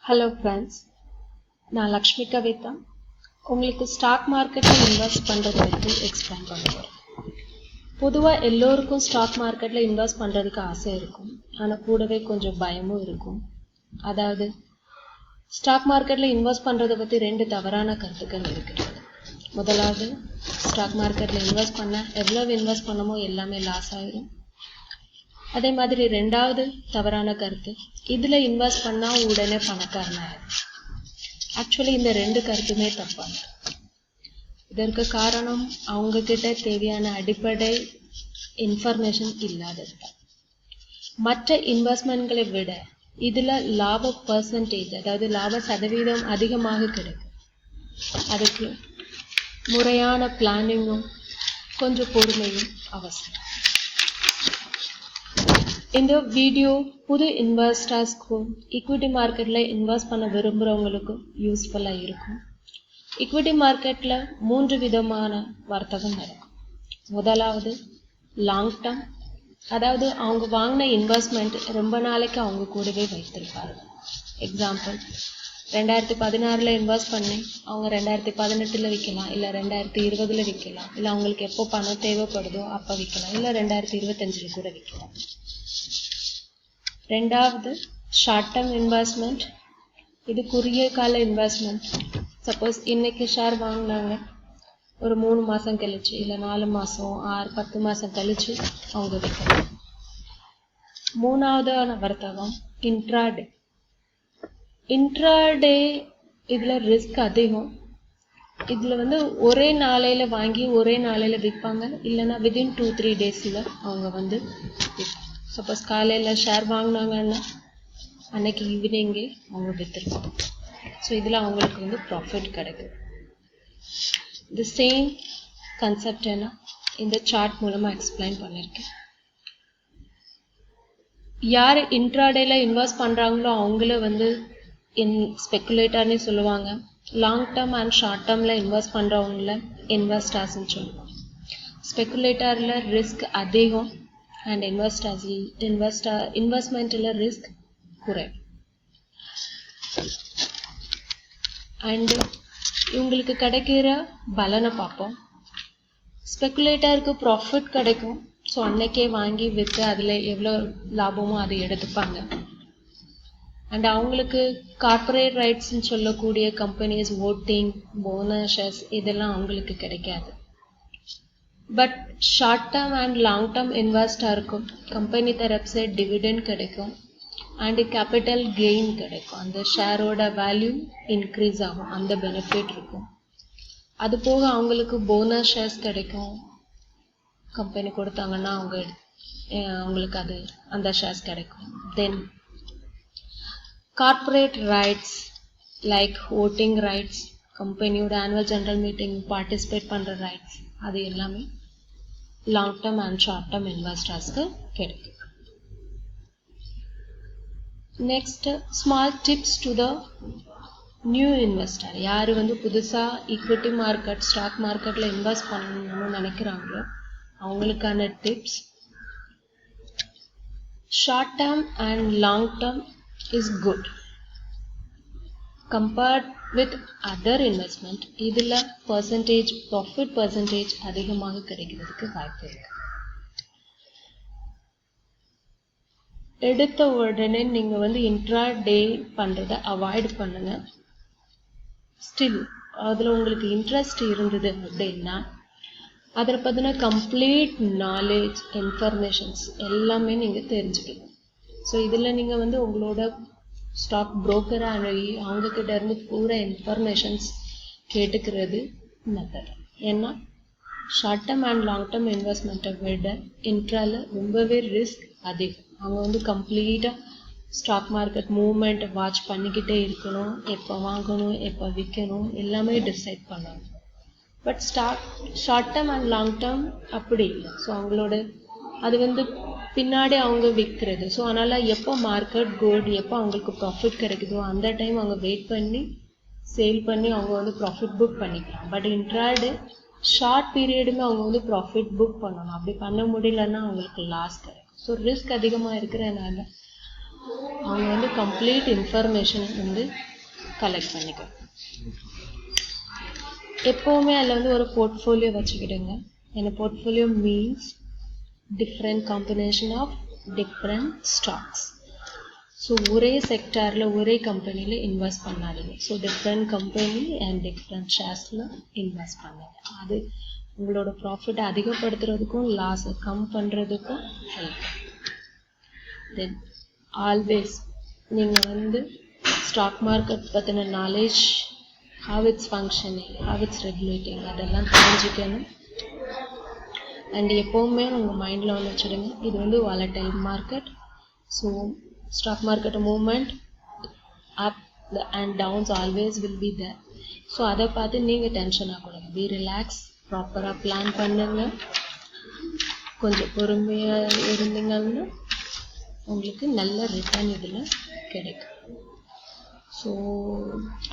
Hello friends, நான் லக்ஷ்மி கவிதா. உங்களுக்கு stock மார்க்கெட்டில் இன்வெஸ்ட் பண்ணுறதை பற்றி எக்ஸ்பிளைன் பண்ணுவேன். பொதுவாக எல்லோருக்கும் ஸ்டாக் மார்க்கெட்டில் இன்வெஸ்ட் பண்ணுறதுக்கு ஆசை இருக்கும், ஆனால் கூடவே கொஞ்சம் பயமும் இருக்கும். அதாவது ஸ்டாக் மார்க்கெட்டில் இன்வெஸ்ட் பண்ணுறதை பற்றி 2 தவறான கருத்துக்கள் இருக்குது. முதலாவது, ஸ்டாக் மார்க்கெட்டில் இன்வெஸ்ட் பண்ணால் எவ்வளவு இன்வெஸ்ட் பண்ணமோ எல்லாமே லாஸ் ஆகிடும். அதே மாதிரி 2வது தவறான கருத்து, இதில் இன்வெஸ்ட் பண்ணால் உடனே பணக்காரனாயிடும். ஆக்சுவலி இந்த 2 கருத்துமே தப்பான. இதற்கு காரணம் அவங்கக்கிட்ட தேவையான அடிப்படை இன்ஃபர்மேஷன் இல்லாதது. மற்ற இன்வெஸ்ட்மெண்ட்களை விட இதில் லாப பர்சன்டேஜ், அதாவது லாப சதவீதம் அதிகமாக கிடைக்கும். அதுக்கு முறையான பிளானிங்கும் கொஞ்சம் பொறுமையும் அவசியம். இந்த வீடியோ புது இன்வெஸ்டர்ஸ்க்கும் ஈக்விட்டி மார்க்கெட்டில் இன்வெஸ்ட் பண்ண விரும்புகிறவங்களுக்கும் யூஸ்ஃபுல்லாக இருக்கும். ஈக்விட்டி மார்க்கெட்டில் 3 விதமான வர்த்தகம் நடக்கும். முதலாவது லாங் டேர்ம், அதாவது அவங்க வாங்கின இன்வெஸ்ட்மெண்ட் ரொம்ப நாளைக்கு அவங்க கூடவே வைத்திருப்பாங்க. எக்ஸாம்பிள், 2016 இன்வெஸ்ட் பண்ணி அவங்க 2018 விற்கலாம், இல்லை 2020 விற்கலாம், இல்லை அவங்களுக்கு எப்போ பணம் தேவைப்படுதோ அப்போ விற்கலாம், இல்லை 2025 கூட விற்கலாம். 2வது ஷார்ட் டேர்ம் இன்வெஸ்ட்மெண்ட். இது குறுகிய கால இன்வெஸ்ட்மெண்ட். சப்போஸ் இன்னைக்கு ஷேர் வாங்கினாங்க, ஒரு 3 மாதம் கழிச்சு, இல்லை 4 மாதம் 6-10 மாதம் கழிச்சு அவங்க விற்கலாம். 3வது வர்த்தகம் இன்ட்ராடே. இன்ட்ராடே இதில் ரிஸ்க் அதிகம். இதில் ஒரே நாளையில் வாங்கி ஒரே நாளையில் விற்பாங்க, இல்லைன்னா வித்தின் 2-3 டேஸில் அவங்க விற்பாங்க. சப்போஸ் காலையில் ஷேர் வாங்கினாங்கன்னா அன்னைக்கு ஈவினிங்கே அவங்க விற்றுருப்பாங்க. ஸோ இதில் அவங்களுக்கு ப்ராஃபிட் கிடைக்கும். இந்த சேம் கன்செப்ட் இந்த சார்ட் மூலமாக எக்ஸ்பிளைன் பண்ணியிருக்கேன். யார் இன்ட்ராடேல இன்வெஸ்ட் பண்ணுறாங்களோ அவங்கள ஸ்பெக்குலேட்டர்னு சொல்லுவாங்க. லாங் டேர்ம் அண்ட் ஷார்ட் டேர்மில் இன்வெஸ்ட் பண்ணுறவங்கள இன்வெஸ்டர்ஸ்ன்னு சொல்லுவாங்க. ஸ்பெக்குலேட்டரில் ரிஸ்க் அதிகம் அண்ட் இன்வெஸ்ட்மெண்ட்டில் ரிஸ்க் குறையும். அண்டு இவங்களுக்கு கிடைக்கிற பலனை பார்ப்போம். ஸ்பெக்குலேட்டருக்கு ப்ராஃபிட் கிடைக்கும். ஸோ அன்னைக்கே வாங்கி விற்று அதில் எவ்வளோ லாபமோ அதை எடுத்துப்பாங்க. அண்ட் அவங்களுக்கு கார்ப்பரேட் ரைட்ஸ்ன்னு சொல்லக்கூடிய கம்பெனிஸ், ஓட்டிங், போனஸஸ் இதெல்லாம் அவங்களுக்கு கிடைக்காது. But short term and long term இன்வெஸ்டருக்கும் கம்பெனி தரப்பு டிவிடெண்ட் கிடைக்கும் அண்டு கேபிட்டல் கெயின் கிடைக்கும். அந்த ஷேரோட வேல்யூ இன்க்ரீஸ் ஆகும், அந்த பெனிஃபிட் இருக்கும். அது போக அவங்களுக்கு போனஸ் ஷேர்ஸ் கிடைக்கும். கம்பெனி கொடுத்தாங்கன்னா அவங்களுக்கு அந்த ஷேர்ஸ் கிடைக்கும். Then corporate rights like voting rights, கம்பெனியோட ஆனுவல் ஜெனரல் மீட்டிங் பார்ட்டிசிபேட் பண்ணுற ரைட்ஸ், அது எல்லாமே long term and short term இன்வெஸ்டர்ஸ்க்கு கிடைக்கும். Next, small tips to the new investor. யார் புதுசாக ஈக்விட்டி மார்க்கெட், ஸ்டாக் மார்க்கெட்டில் இன்வெஸ்ட் பண்ணணும்னு நினைக்கிறாங்களோ அவங்களுக்கான tips. Short term and long term is good compared with other investment. இதில் ப்ராஃபிட் பர்சன்டேஜ் அதிகமாக கிடைக்கிறதுக்கு வாய்ப்பு இருக்கு. எடுத்த உடனே நீங்கள் இன்ட்ராடே பண்ணுறதை அவாய்ட் பண்ணுங்க. ஸ்டில் அதில் உங்களுக்கு இன்ட்ரெஸ்ட் இருந்தது அப்படின்னா அதில் பார்த்தீங்கன்னா கம்ப்ளீட் நாலேஜ், இன்ஃபர்மேஷன்ஸ் எல்லாமே நீங்கள் தெரிஞ்சுக்கணும். ஸோ இதில் நீங்கள் உங்களோட ஸ்டாக் புரோக்கரை அணுகி அவங்கக்கிட்ட இருந்து பூரா இன்ஃபர்மேஷன்ஸ் கேட்டுக்கிறது நல்லது. ஏன்னா short term and long term இன்வெஸ்ட்மெண்ட்டை விட இன்ட்ரால ரொம்பவே ரிஸ்க் அதிகம். அவங்க கம்ப்ளீட்டாக ஸ்டாக் மார்க்கெட் மூவ்மெண்ட் வாட்ச் பண்ணிக்கிட்டே இருக்கணும், எப்போ வாங்கணும் எப்போ விற்கணும் எல்லாமே டிசைட் பண்ணணும். But short term and long term அப்படி இல்லை. ஸோ அவங்களோட அது பின்னாடி அவங்க விற்கிறது. ஸோ அதனால் எப்போ மார்க்கெட் குட், எப்போ அவங்களுக்கு ப்ராஃபிட் கிடைக்குதோ அந்த டைம் அவங்க வெயிட் பண்ணி சேல் பண்ணி அவங்க ப்ராஃபிட் புக் பண்ணிக்கலாம். பட் இன்ட்ராடே ஷார்ட் பீரியடுமே அவங்க ப்ராஃபிட் புக் பண்ணணும். அப்படி பண்ண முடியலன்னா அவங்களுக்கு லாஸ் கிடைக்கும். ஸோ ரிஸ்க் அதிகமாக இருக்கிறதுனால அவங்க வந்து கம்ப்ளீட் இன்ஃபர்மேஷன் வந்து கலெக்ட் பண்ணிக்கணும். எப்போவுமே அதில் வந்து ஒரு போர்ட்ஃபோலியோ வச்சுக்கிடுங்க. ஏன்னா portfolio means different combination of different stocks. So ஒரே செக்டாரில் ஒரே கம்பெனியில் இன்வெஸ்ட் பண்ணாதீங்க. So different company and different ஷேர்ஸில் இன்வெஸ்ட் பண்ணுங்க. அது உங்களோட ப்ராஃபிட்டை அதிகப்படுத்துறதுக்கும் லாஸை கம் பண்ணுறதுக்கும் ஹெல்ப். தென் ஆல்வேஸ் நீங்கள் வந்து ஸ்டாக் மார்க்கெட் பற்றின knowledge, how it's functioning, how it's regulating, அதெல்லாம் தெரிஞ்சுக்கணும். அண்ட் எப்போவுமே உங்கள் மைண்டில் வந்து வச்சுடுங்க, இது வந்து volatile market. So stock market movement up and downs always will be there. So அதை பார்த்து நீங்கள் டென்ஷன் ஆகக்கூடாது. பி ரிலாக்ஸ், ப்ராப்பராக பிளான் பண்ணுங்க. கொஞ்சம் பொறுமையாக இருந்தீங்கன்னா உங்களுக்கு நல்ல ரிட்டர்ன் இதில் கிடைக்கும். ஸோ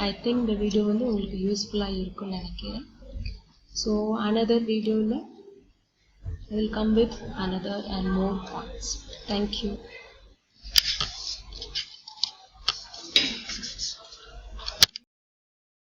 ஐ திங்க் இந்த வீடியோ வந்து உங்களுக்கு யூஸ்ஃபுல்லாக இருக்கும்னு நினைக்கிறேன். ஸோ another வீடியோவில் I will come with another and more points. Thank you.